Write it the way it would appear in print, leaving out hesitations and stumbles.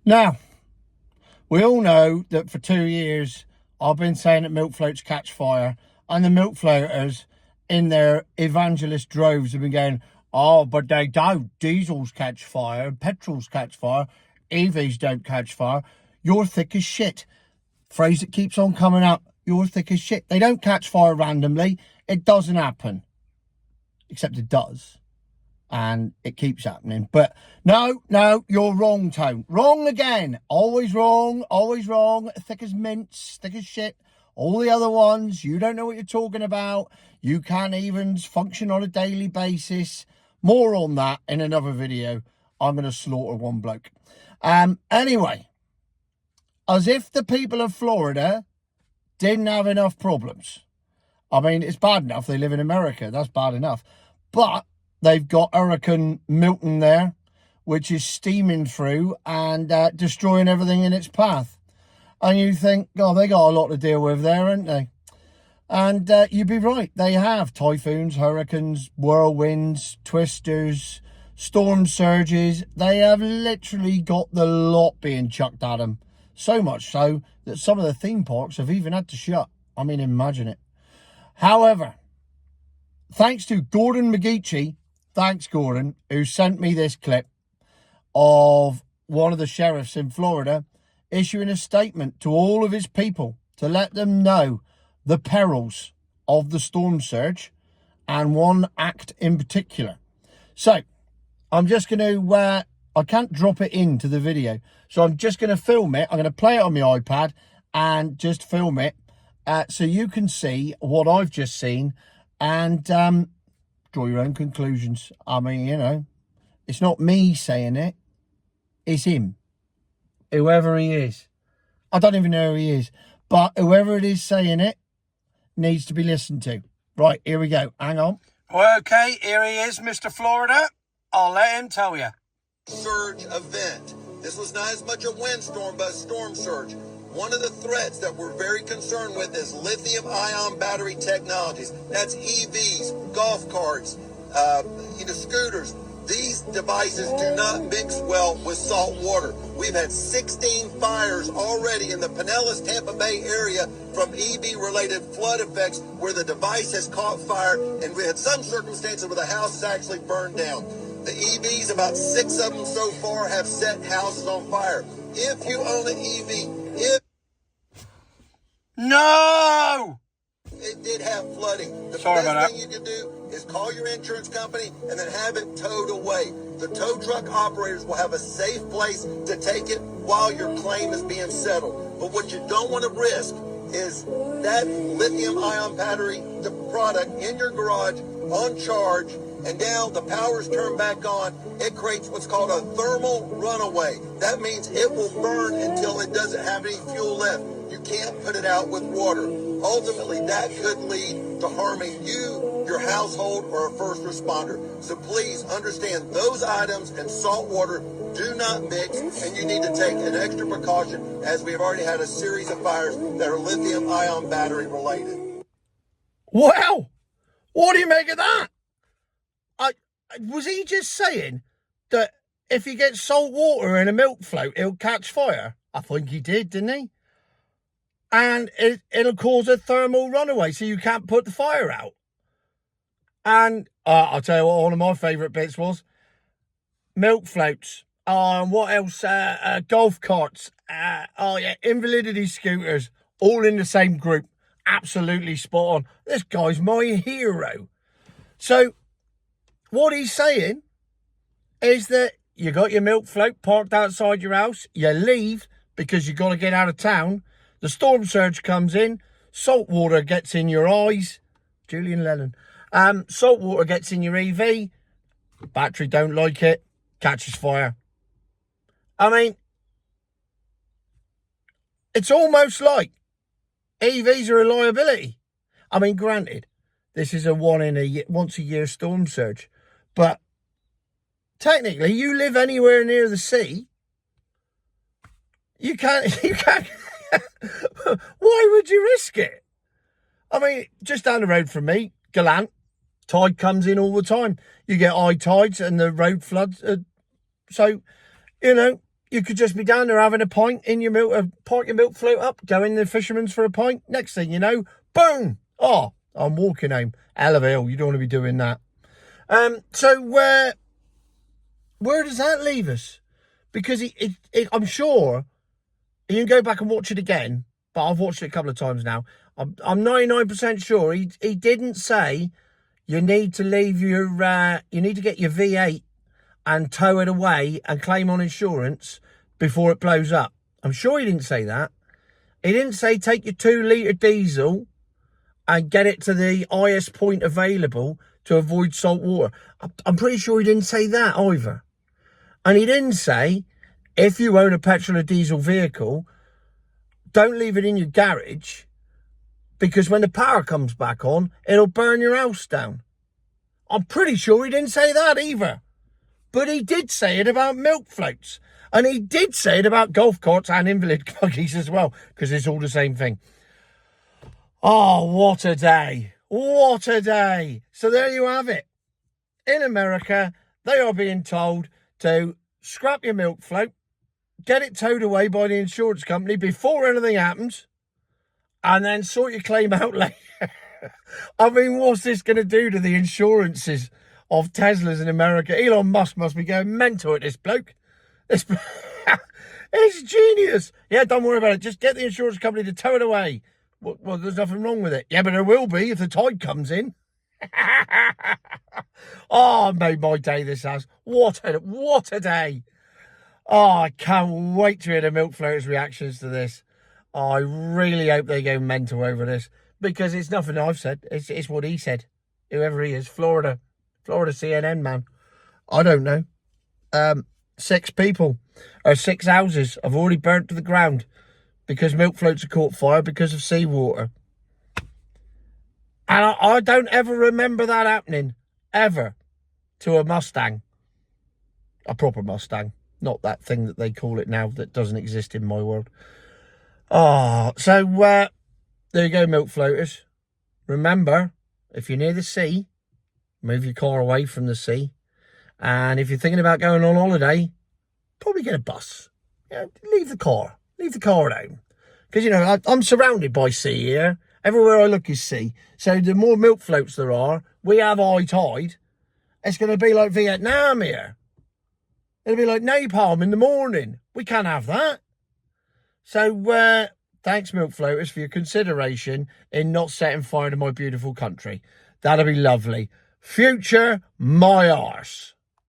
Now, we all know that for 2 years, I've been saying that milk floats catch fire, and the milk floaters in their evangelist droves have been going, oh, but they don't. Diesels catch fire, petrols catch fire, EVs don't catch fire. You're thick as shit. Phrase that keeps on coming up. You're thick as shit. They don't catch fire randomly. It doesn't happen. Except it does. And it keeps happening. But no, you're wrong, Tone. Wrong again. Always wrong, thick as mince, thick as shit. All the other ones, you don't know what you're talking about. You can't even function on a daily basis. More on that in another video. I'm going to slaughter one bloke. Anyway, as if the people of Florida didn't have enough problems. I mean, it's bad enough they live in America. That's bad enough. But they've got Hurricane Milton there, which is steaming through and destroying everything in its path. And you think, oh, they got a lot to deal with there, haven't they? And you'd be right. They have typhoons, hurricanes, whirlwinds, twisters, storm surges. They have literally got the lot being chucked at them. So much so that some of the theme parks have even had to shut. I mean, imagine it. However, thanks to Gordon McGeechee, thanks, Gordon, who sent me this clip of one of the sheriffs in Florida issuing a statement to all of his people to let them know the perils of the storm surge and one act in particular. So I'm just going to, I can't drop it into the video. So I'm just going to film it. I'm going to play it on my iPad and just film it so you can see what I've just seen and draw your own conclusions. I mean, you know, it's not me saying it. It's him. Whoever he is. I don't even know who he is. But whoever it is saying it needs to be listened to. Right, here we go. Hang on. Okay, here he is, Mr. Florida. I'll let him tell you. Surge event. This was not as much a windstorm, but a storm surge. One of the threats that we're very concerned with is lithium-ion battery technologies. That's EVs, golf carts, scooters. These devices do not mix well with salt water. We've had 16 fires already in the Pinellas, Tampa Bay area from EV-related flood effects where the device has caught fire, and we had some circumstances where the house is actually burned down. The EVs, about 6 of them so far, have set houses on fire. If you own an EV, No! It did have flooding. The Sorry about best that. thing you can do is call your insurance company and then have it towed away. The tow truck operators will have a safe place to take it while your claim is being settled. But what you don't want to risk is that lithium-ion battery, the product in your garage on charge, and now the power's turned back on. It creates what's called a thermal runaway. That means it will burn until it doesn't have any fuel left. You can't put it out with water. Ultimately, that could lead to harming you, your household, or a first responder. So please understand those items and salt water do not mix, and you need to take an extra precaution as we have already had a series of fires that are lithium-ion battery related. Well, what do you make of that? Was he just saying that if you get salt water in a milk float, it'll catch fire? I think he did, didn't he? And it'll cause a thermal runaway, so you can't put the fire out. And I'll tell you what, one of my favourite bits was milk floats. What else? Golf carts. Invalidity scooters. All in the same group. Absolutely spot on. This guy's my hero. So what he's saying is that you got your milk float parked outside your house. You leave because you got to get out of town. The storm surge comes in. Salt water gets in your eyes. Julian Lennon. Salt water gets in your EV. Battery don't like it. Catches fire. I mean, it's almost like EVs are a liability. I mean, granted, this is a once a year storm surge, but technically, you live anywhere near the sea. You can't. Why would you risk it? I mean, just down the road from me, Gallant, tide comes in all the time. You get high tides and the road floods. So, you know, You could just be down there having a pint in your milk, park your milk float up, go in the fisherman's for a pint. Next thing you know, boom! Oh, I'm walking home. Hell of a hill. You don't want to be doing that. So where does that leave us? Because I'm sure you can go back and watch it again, but I've watched it a couple of times now. I'm 99% sure he didn't say you need to leave your you need to get your V8 and tow it away and claim on insurance before it blows up. I'm sure he didn't say that. He didn't say take your 2-litre diesel and get it to the highest point available to avoid salt water. I'm pretty sure he didn't say that either. And he didn't say, if you own a petrol or diesel vehicle, don't leave it in your garage, because when the power comes back on, it'll burn your house down. I'm pretty sure he didn't say that either. But he did say it about milk floats. And he did say it about golf carts and invalid buggies as well, because it's all the same thing. Oh, what a day. What a day. So there you have it. In America, they are being told to scrap your milk float, get it towed away by the insurance company before anything happens, and then sort your claim out later. I mean, what's this going to do to the insurances of Teslas in America? Elon Musk must be going mental at this bloke. It's genius. Yeah, don't worry about it. Just get the insurance company to tow it away. Well, there's nothing wrong with it. Yeah, but there will be if the tide comes in. Oh, made my day, this has. What a day. Oh, I can't wait to hear the milk floaters' reactions to this. Oh, I really hope they go mental over this, because it's nothing I've said. It's what he said. Whoever he is. Florida CNN man. I don't know. 6 people, or 6 houses have already burnt to the ground because milk floats have caught fire because of seawater. And I don't ever remember that happening, ever, to a Mustang. A proper Mustang. Not that thing that they call it now that doesn't exist in my world. Oh, so there you go, milk floaters. Remember, if you're near the sea, move your car away from the sea. And if you're thinking about going on holiday, probably get a bus. Leave the car at home. Because, I'm surrounded by sea here. Everywhere I look is sea. So the more milk floats there are, we have high tide. It's going to be like Vietnam here. It'll be like napalm in the morning. We can't have that. So, thanks, milk floaters, for your consideration in not setting fire to my beautiful country. That'll be lovely. Future, my arse.